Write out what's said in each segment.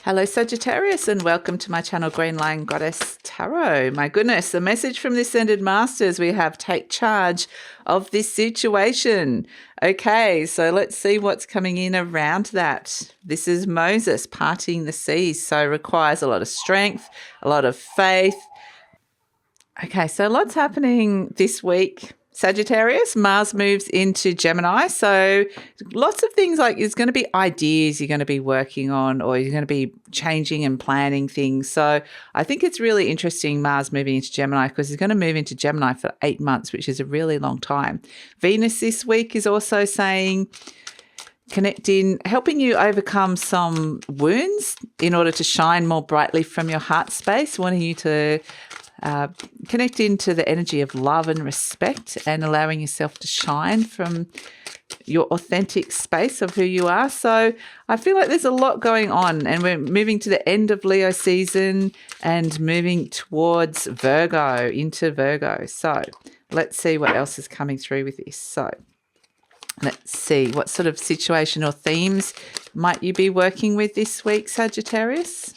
Hello Sagittarius and welcome to my channel GreenLion Goddess Tarot. My goodness, the message from the Ascended Masters, we have take charge of this situation. Okay, so let's see what's coming in around that. This is Moses parting the seas, so requires a lot of strength, a lot of faith. Okay, so lots happening this week. Sagittarius, Mars moves into Gemini. So lots of things, like there's going to be ideas you're going to be working on, or you're going to be changing and planning things. So I think it's really interesting, Mars moving into Gemini, because it's going to move into Gemini for 8 months, which is a really long time. Venus this week is also saying connect in, helping you overcome some wounds in order to shine more brightly from your heart space, wanting you to connect into the energy of love and respect and allowing yourself to shine from your authentic space of who you are. So I feel like there's a lot going on, and we're moving to the end of Leo season and moving towards Virgo, into Virgo. So let's see what else is coming through with this. So let's see what sort of situation or themes might you be working with this week, Sagittarius?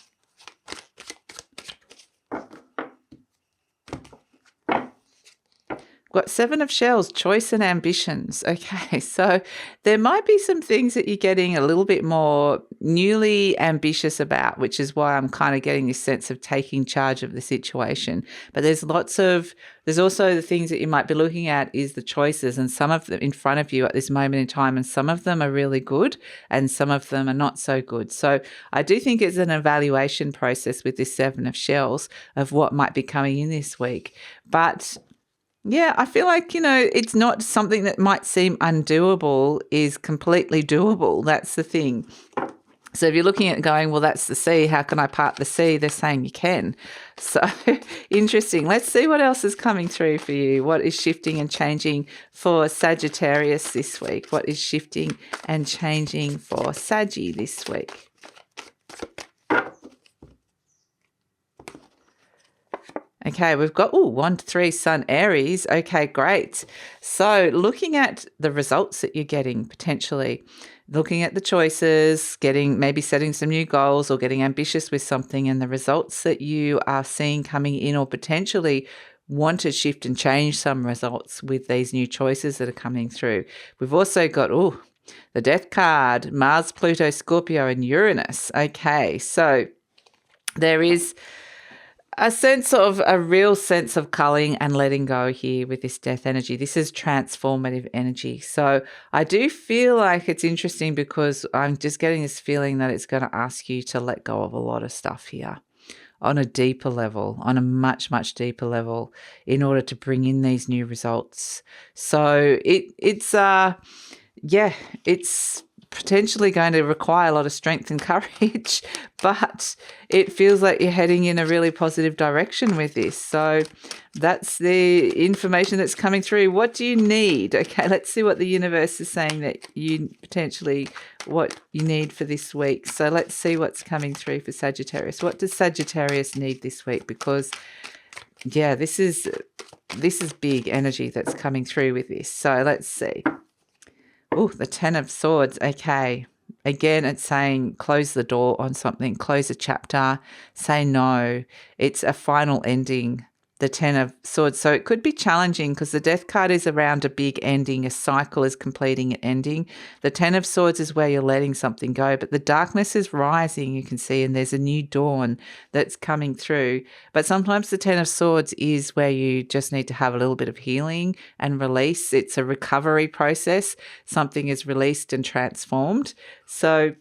Got 7 of Shells, choice and ambitions. Okay, so there might be some things that you're getting a little bit more newly ambitious about, which is why I'm kind of getting this sense of taking charge of the situation. But there's also the things that you might be looking at is the choices, and some of them in front of you at this moment in time, and some of them are really good and some of them are not so good. So I do think it's an evaluation process with this 7 of Shells of what might be coming in this week. But yeah, I feel like, it's not something that might seem undoable is completely doable. That's the thing. So if you're looking at going, well, that's the sea, how can I part the sea? They're saying you can. So interesting. Let's see what else is coming through for you. What is shifting and changing for Sagittarius this week? What is shifting and changing for Saggy this week? Okay, we've got 1 to 3 Sun Aries. Okay, great. So looking at the results that you're getting, potentially looking at the choices, maybe setting some new goals or getting ambitious with something, and the results that you are seeing coming in, or potentially want to shift and change some results with these new choices that are coming through. We've also got, the Death card, Mars, Pluto, Scorpio and Uranus. Okay, so there is a real sense of culling and letting go here with this death energy. This is transformative energy. So I do feel like it's interesting because I'm just getting this feeling that it's going to ask you to let go of a lot of stuff here on a deeper level, on a much, much deeper level, in order to bring in these new results. So it's potentially going to require a lot of strength and courage, but it feels like you're heading in a really positive direction with this. So that's the information that's coming through. What do you need? Okay, let's see what the universe is saying that what you need for this week. So let's see what's coming through for Sagittarius. What does Sagittarius need this week? Because yeah, this is big energy that's coming through with this. So let's see. The 10 of Swords. Okay. Again, it's saying close the door on something, close a chapter, say no. It's a final ending, the 10 of Swords. So it could be challenging because the Death card is around a big ending. A cycle is completing and ending. The 10 of Swords is where you're letting something go, but the darkness is rising, you can see, and there's a new dawn that's coming through. But sometimes the 10 of Swords is where you just need to have a little bit of healing and release. It's a recovery process. Something is released and transformed. So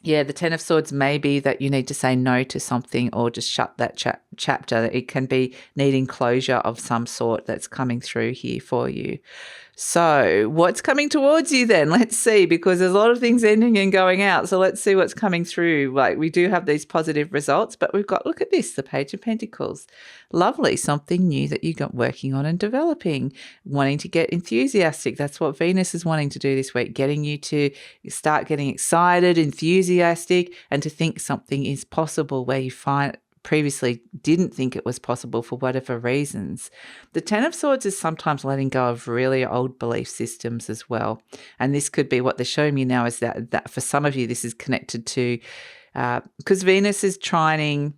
yeah, the 10 of Swords may be that you need to say no to something or just shut that chapter. It can be needing closure of some sort that's coming through here for you. So what's coming towards you then? Let's see, because there's a lot of things ending and going out. So let's see what's coming through. Like, we do have these positive results, but we've got, look at this, the Page of Pentacles. Lovely, something new that you got working on and developing, wanting to get enthusiastic. That's what Venus is wanting to do this week, getting you to start getting excited, enthusiastic, and to think something is possible where you previously didn't think it was possible for whatever reasons. The 10 of Swords is sometimes letting go of really old belief systems as well. And this could be what they're showing me now, is that for some of you, this is connected to because Venus is trining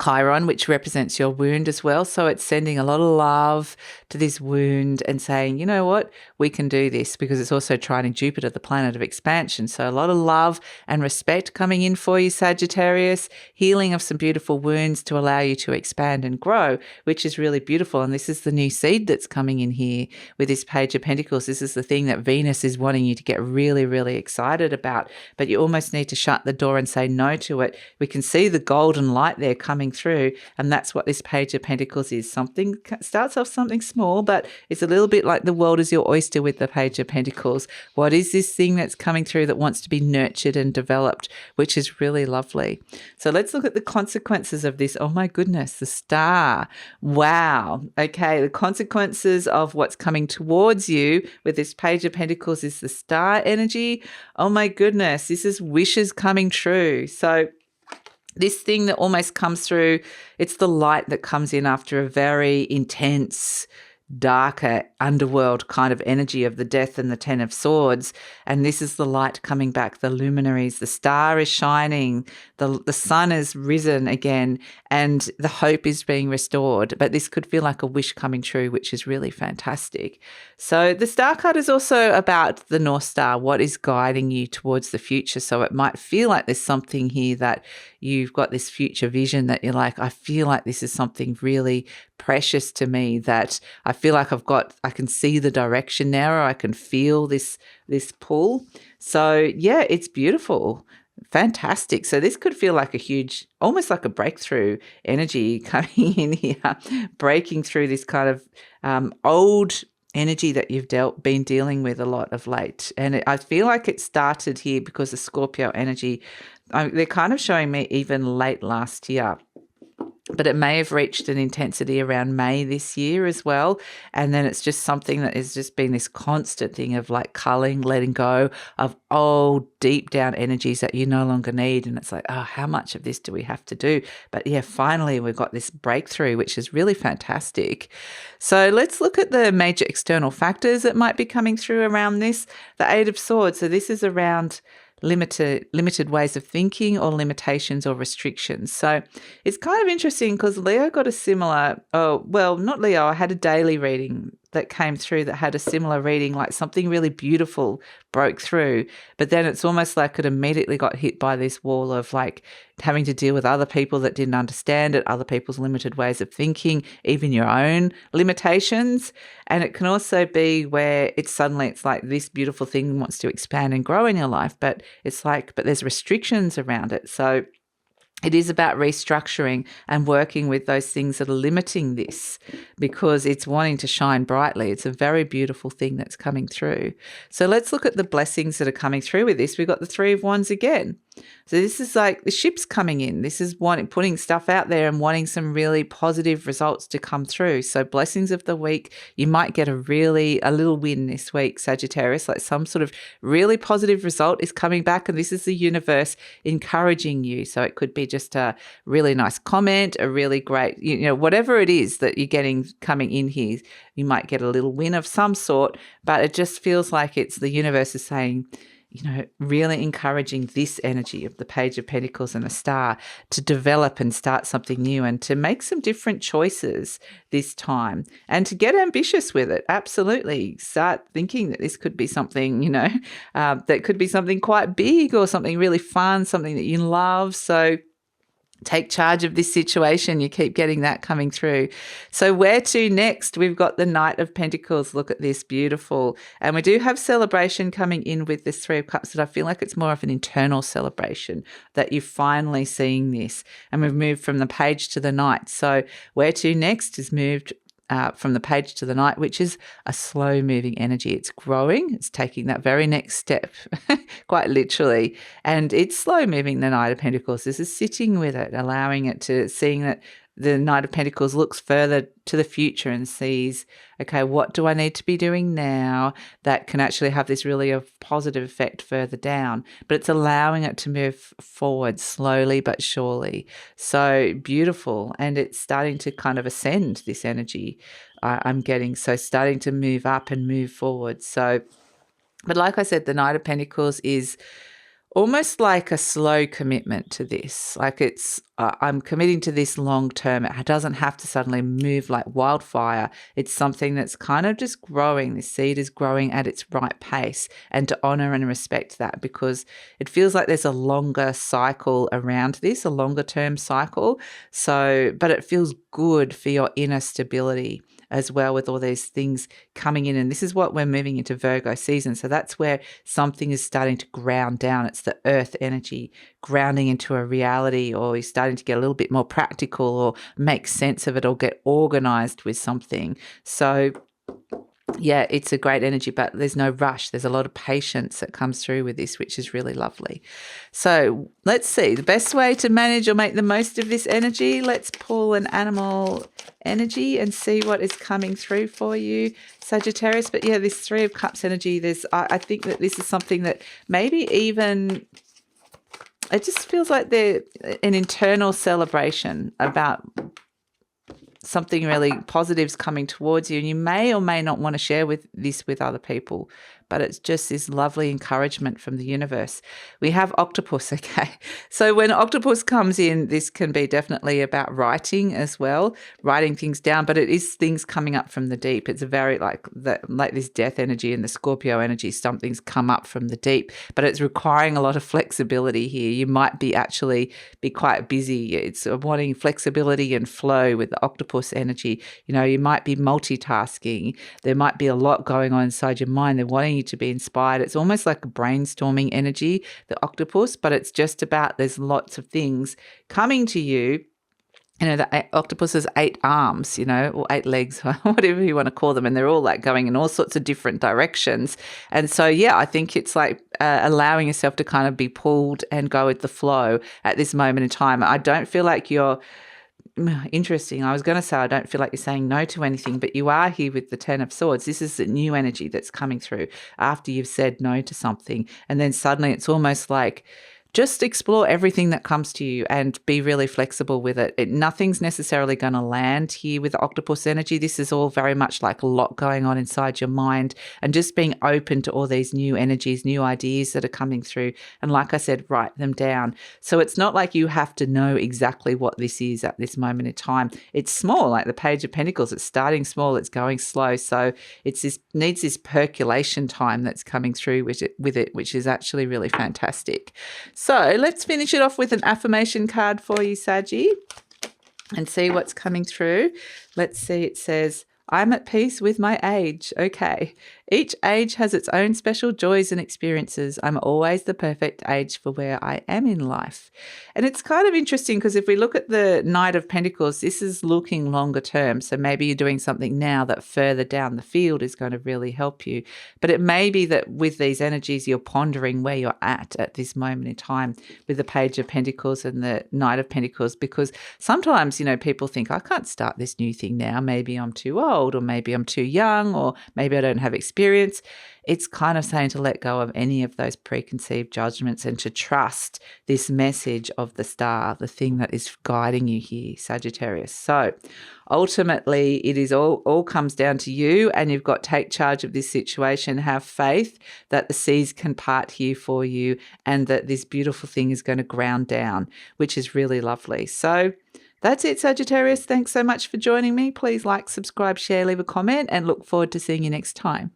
Chiron, which represents your wound as well. So it's sending a lot of love to this wound and saying, you know what, we can do this, because it's also trining Jupiter, the planet of expansion. So a lot of love and respect coming in for you, Sagittarius, healing of some beautiful wounds to allow you to expand and grow, which is really beautiful. And this is the new seed that's coming in here with this Page of Pentacles. This is the thing that Venus is wanting you to get really, really excited about, but you almost need to shut the door and say no to it. We can see the golden light there coming through, and that's what this Page of Pentacles is. Something starts off something small, but it's a little bit like the world is your oyster with the Page of Pentacles. What is this thing that's coming through that wants to be nurtured and developed, which is really lovely. So let's look at the consequences of this. Oh my goodness, the Star. Wow. Okay, the consequences of what's coming towards you with this Page of Pentacles is the Star energy. Oh my goodness, this is wishes coming true. So this thing that almost comes through, it's the light that comes in after a very intense, darker underworld kind of energy of the Death and the Ten of Swords. And this is the light coming back, the luminaries. The star is shining, the sun has risen again, and the hope is being restored. But this could feel like a wish coming true, which is really fantastic. So the Star card is also about the North Star, what is guiding you towards the future. So it might feel like there's something here that you've got this future vision that you're like, I feel like this is something really precious to me, that I feel like I can see the direction now, or I can feel this pull. So yeah, it's beautiful. Fantastic. So this could feel like a huge, almost like a breakthrough energy coming in here, breaking through this kind of old energy that you've been dealing with a lot of late. And I feel like it started here because the Scorpio energy, they're kind of showing me even late last year. But it may have reached an intensity around May this year as well. And then it's just something that has just been this constant thing of like culling, letting go of old, deep down energies that you no longer need. And it's like, oh, how much of this do we have to do? But yeah, finally we've got this breakthrough, which is really fantastic. So let's look at the major external factors that might be coming through around this. The Eight of Swords. So this is around limited ways of thinking, or limitations or restrictions. So it's kind of interesting because Leo got a similar, not Leo, I had a daily reading that came through that had a similar reading, like something really beautiful broke through, but then it's almost like it immediately got hit by this wall of like having to deal with other people that didn't understand it, other people's limited ways of thinking, even your own limitations. And it can also be where it's like this beautiful thing wants to expand and grow in your life, but there's restrictions around it. So it is about restructuring and working with those things that are limiting this, because it's wanting to shine brightly. It's a very beautiful thing that's coming through. So let's look at the blessings that are coming through with this. We've got the Three of Wands again. So this is like the ship's coming in. This is putting stuff out there and wanting some really positive results to come through. So blessings of the week, you might get a little win this week, Sagittarius, like some sort of really positive result is coming back, and this is the universe encouraging you. So it could be just a really nice comment, a really great, whatever it is that you're getting coming in here, you might get a little win of some sort, but it just feels like it's the universe is saying, really encouraging this energy of the Page of Pentacles and the Star to develop and start something new, and to make some different choices this time, and to get ambitious with it. Absolutely. Start thinking that this could be something, that could be something quite big, or something really fun, something that you love. So take charge of this situation. You keep getting that coming through. So where to next? We've got the Knight of Pentacles. Look at this, beautiful. And we do have celebration coming in with this Three of Cups, that I feel like it's more of an internal celebration, that you're finally seeing this. And we've moved from the Page to the Knight. So where to next is moved from the Page to the Knight, which is a slow moving energy. It's growing. It's taking that very next step, quite literally. And it's slow moving, the Knight of Pentacles. This is sitting with it, allowing it to, seeing that the Knight of Pentacles looks further to the future and sees, okay, what do I need to be doing now that can actually have this really a positive effect further down? But it's allowing it to move forward slowly but surely. So beautiful. And it's starting to kind of ascend, this energy I'm getting. So starting to move up and move forward. So, but like I said, the Knight of Pentacles is almost like a slow commitment to this. Like it's, I'm committing to this long term. It doesn't have to suddenly move like wildfire. It's something that's kind of just growing. The seed is growing at its right pace, and to honor and respect that, because it feels like there's a longer cycle around this, a longer term cycle. So, but it feels good for your inner stability as well, with all these things coming in. And this is what we're moving into Virgo season. So that's where something is starting to ground down. It's the earth energy grounding into a reality, or you're starting to get a little bit more practical or make sense of it or get organized with something. So yeah, it's a great energy, but there's no rush. There's a lot of patience that comes through with this, which is really lovely. So let's see the best way to manage or make the most of this energy. Let's pull an animal energy and see what is coming through for you, Sagittarius. But yeah, this Three of Cups energy, I think that this is something that maybe even, it just feels like there's an internal celebration about something really positive's coming towards you, and you may or may not want to share this with other people, but it's just this lovely encouragement from the universe. We have octopus, okay? So when octopus comes in, this can be definitely about writing as well, writing things down, but it is things coming up from the deep. It's a very like this death energy and the Scorpio energy, something's come up from the deep, but it's requiring a lot of flexibility here. You might be quite busy. It's wanting flexibility and flow with the octopus energy. You know, you might be multitasking. There might be a lot going on inside your mind. They're wanting you to be inspired. It's almost like a brainstorming energy, the octopus, but it's just about there's lots of things coming to you. You know, the octopus has 8 arms, you know, or 8 legs, whatever you want to call them, and they're all like going in all sorts of different directions. And so, yeah, I think it's like allowing yourself to kind of be pulled and go with the flow at this moment in time. I don't feel like you're interesting. I was going to say I don't feel like you're saying no to anything, but you are here with the 10 of Swords. This is the new energy that's coming through after you've said no to something. And then suddenly it's almost like just explore everything that comes to you and be really flexible with it. Nothing's necessarily going to land here with octopus energy. This is all very much like a lot going on inside your mind, and just being open to all these new energies, new ideas that are coming through. And like I said, write them down. So it's not like you have to know exactly what this is at this moment in time. It's small, like the Page of Pentacles. It's starting small, it's going slow. So needs this percolation time that's coming through with it, which is actually really fantastic. So let's finish it off with an affirmation card for you, Saggy, and see what's coming through. Let's see. It says, I'm at peace with my age. Okay. Each age has its own special joys and experiences. I'm always the perfect age for where I am in life. And it's kind of interesting because if we look at the Knight of Pentacles, this is looking longer term. So maybe you're doing something now that further down the field is going to really help you. But it may be that with these energies, you're pondering where you're at this moment in time with the Page of Pentacles and the Knight of Pentacles, because sometimes, you know, people think, I can't start this new thing now. Maybe I'm too old, or maybe I'm too young, or maybe I don't have experience. It's kind of saying to let go of any of those preconceived judgments and to trust this message of the star, the thing that is guiding you here, Sagittarius. So ultimately, it is all comes down to you, and you've got to take charge of this situation. Have faith that the seas can part here for you, and that this beautiful thing is going to ground down, which is really lovely. So that's it, Sagittarius. Thanks so much for joining me. Please like, subscribe, share, leave a comment, and look forward to seeing you next time.